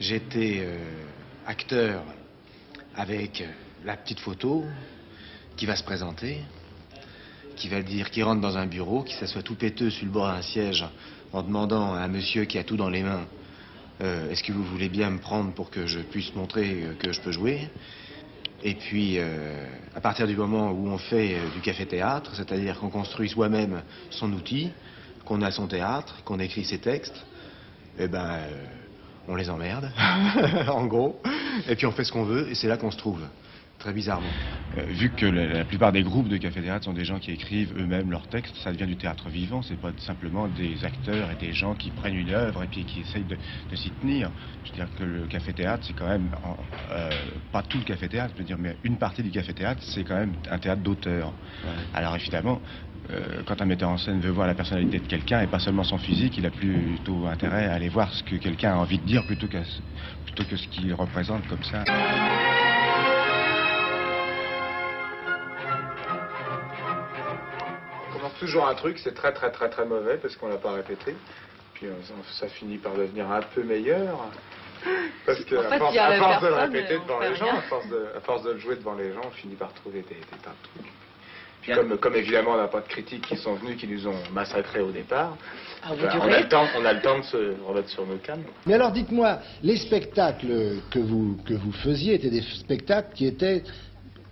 j'étais acteur avec la petite photo qui va se présenter, qui va dire, qui rentre dans un bureau, qui s'assoit tout péteux sur le bord d'un siège en demandant à un monsieur qui a tout dans les mains est-ce que vous voulez bien me prendre pour que je puisse montrer que je peux jouer. Et puis, à partir du moment où on fait du café-théâtre, c'est-à-dire qu'on construit soi-même son outil, qu'on a son théâtre, qu'on écrit ses textes, eh ben, on les emmerde, en gros, et puis on fait ce qu'on veut, et c'est là qu'on se trouve, très bizarrement. Vu que la plupart des groupes de café-théâtre sont des gens qui écrivent eux-mêmes leurs textes, ça devient du théâtre vivant, c'est pas simplement des acteurs et des gens qui prennent une œuvre et puis qui essayent de s'y tenir. Je veux dire que le café-théâtre, c'est quand même, pas tout le café-théâtre, je veux dire, mais une partie du café-théâtre, c'est quand même un théâtre d'auteur. Ouais. Alors évidemment, quand un metteur en scène veut voir la personnalité de quelqu'un et pas seulement son physique, il a plutôt intérêt à aller voir ce que quelqu'un a envie de dire plutôt que ce qu'il représente comme ça. On commence toujours un truc, c'est très mauvais parce qu'on l'a pas répété. Puis ça finit par devenir un peu meilleur. Parce que à force de le répéter devant les gens, à force de le jouer devant les gens, on finit par trouver des tas de trucs. Puis comme évidemment on n'a pas de critiques qui sont venus, qui nous ont massacrés au départ, on a le temps de se remettre sur nos cannes. Mais alors dites-moi, les spectacles que vous faisiez étaient des spectacles qui étaient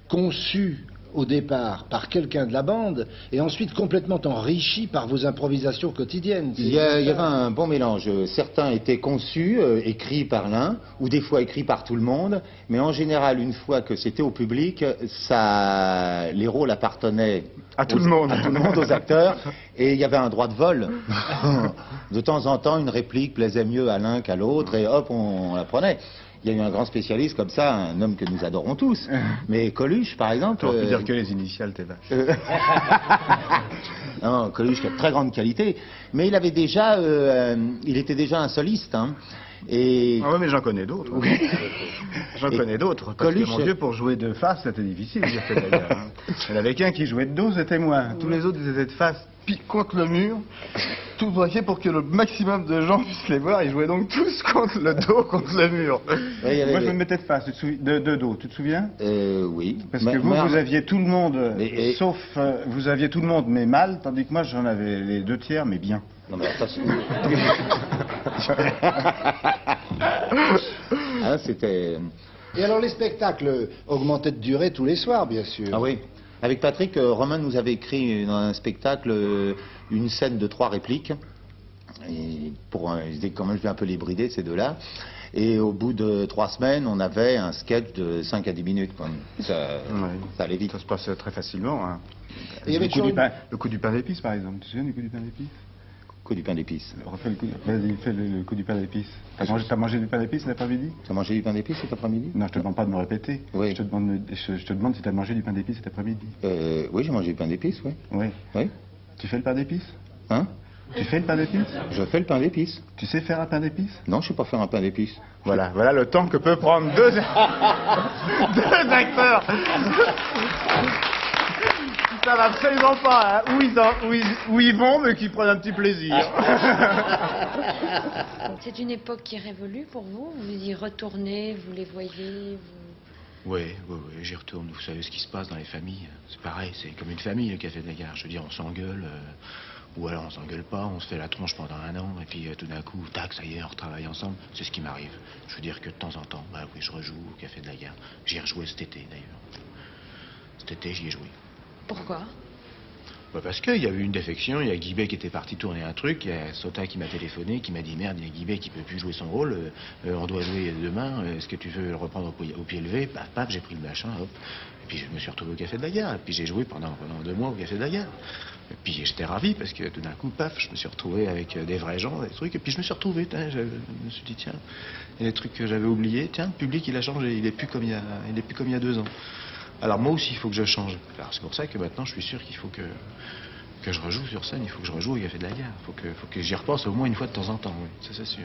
conçus au départ par quelqu'un de la bande et ensuite complètement enrichis par vos improvisations quotidiennes. Il y avait un bon mélange. Certains étaient conçus, écrits par l'un, ou des fois écrits par tout le monde, mais en général, une fois que c'était au public, les rôles appartenaient à tout le monde, aux acteurs, et il y avait un droit de vol. De temps en temps, une réplique plaisait mieux à l'un qu'à l'autre, et hop, on la prenait. Il y a eu un grand spécialiste comme ça, un homme que nous adorons tous. Mais Coluche, par exemple... On peut dire que les initiales, t'es vache. Non, Coluche qui a de très grande qualité. Mais il avait déjà... il était déjà un soliste. Hein. Et... Ah oui, mais j'en connais d'autres. Oui. J'en connais d'autres. Parce Coluche, que, mon Dieu, pour jouer de face, c'était difficile. D'ailleurs. Il y en avait qu'un qui jouait de dos, c'était moi. Tous les autres, ils étaient de face, puis contre le mur. Tout braqué pour que le maximum de gens puissent les voir. Ils jouaient donc tous contre le dos, contre le mur. Oui, moi, je me mettais de face, de dos. Tu te souviens? Oui. Parce que vous aviez tout le monde, sauf... vous aviez tout le monde, mais mal, tandis que moi, j'en avais les 2/3, mais bien. Non, mais ça, hein, c'était... Et alors, les spectacles augmentaient de durée tous les soirs, bien sûr. Ah oui. Avec Patrick, Romain nous avait écrit dans un spectacle une scène de 3 répliques. Et il disait quand même, je vais un peu les brider, ces deux-là. Et au bout de 3 semaines, on avait un sketch de 5 à 10 minutes. Ça allait vite. Ça se passe très facilement. Hein. Et il y avait le coup du pain d'épices, par exemple. Tu te souviens du coup du pain d'épices? Coup du pain d'épices. Refais le coup. Vas-y, fais le coup du pain d'épices. T'as mangé du pain d'épices l'après-midi? T'as mangé du pain d'épices cet après-midi? Non, je te demande pas de me répéter. Oui. Je te demande si t'as mangé du pain d'épices cet après-midi. Oui, j'ai mangé du pain d'épices, oui. Oui. Oui. Tu fais le pain d'épices? Hein? Tu fais le pain d'épices? Je fais le pain d'épices. Tu sais faire un pain d'épices? Non, je sais pas faire un pain d'épices. Voilà le temps que peut prendre deux acteurs. Ils savent absolument pas hein, où ils vont, mais qui prennent un petit plaisir. C'est une époque qui est révolue pour vous? Vous y retournez, vous les voyez, vous... Oui, j'y retourne. Vous savez ce qui se passe dans les familles. C'est pareil, c'est comme une famille, le Café de la Gare. Je veux dire, on s'engueule, ou alors on s'engueule pas, on se fait la tronche pendant 1 an, et puis tout d'un coup, tac, ça y est, on retravaille ensemble. C'est ce qui m'arrive. Je veux dire que de temps en temps, bah oui, je rejoue au Café de la Gare. J'y ai rejoué cet été, d'ailleurs. Cet été, j'y ai joué. Pourquoi? Bah parce qu'il y a eu une défection, il y a Guibet qui était parti tourner un truc, il y a Sautin qui m'a téléphoné, qui m'a dit merde, il y a Guibet qui peut plus jouer son rôle, on doit jouer demain, est-ce que tu veux le reprendre au pied levé? Paf, paf, j'ai pris le machin, hop. Et puis je me suis retrouvé au Café de la Gare, et puis j'ai joué pendant 2 mois au Café de la Gare. Et puis j'étais ravi parce que tout d'un coup, paf, je me suis retrouvé avec des vrais gens, des trucs, et puis je me suis retrouvé, je me suis dit tiens, il y a des trucs que j'avais oubliés, tiens, le public il a changé, il est plus comme il y a 2 ans. Alors moi aussi il faut que je change. Alors c'est pour ça que maintenant je suis sûr qu'il faut que je rejoue sur scène, il faut que je rejoue au Café de la Gare. Il faut que j'y repense au moins une fois de temps en temps, oui, ça c'est sûr.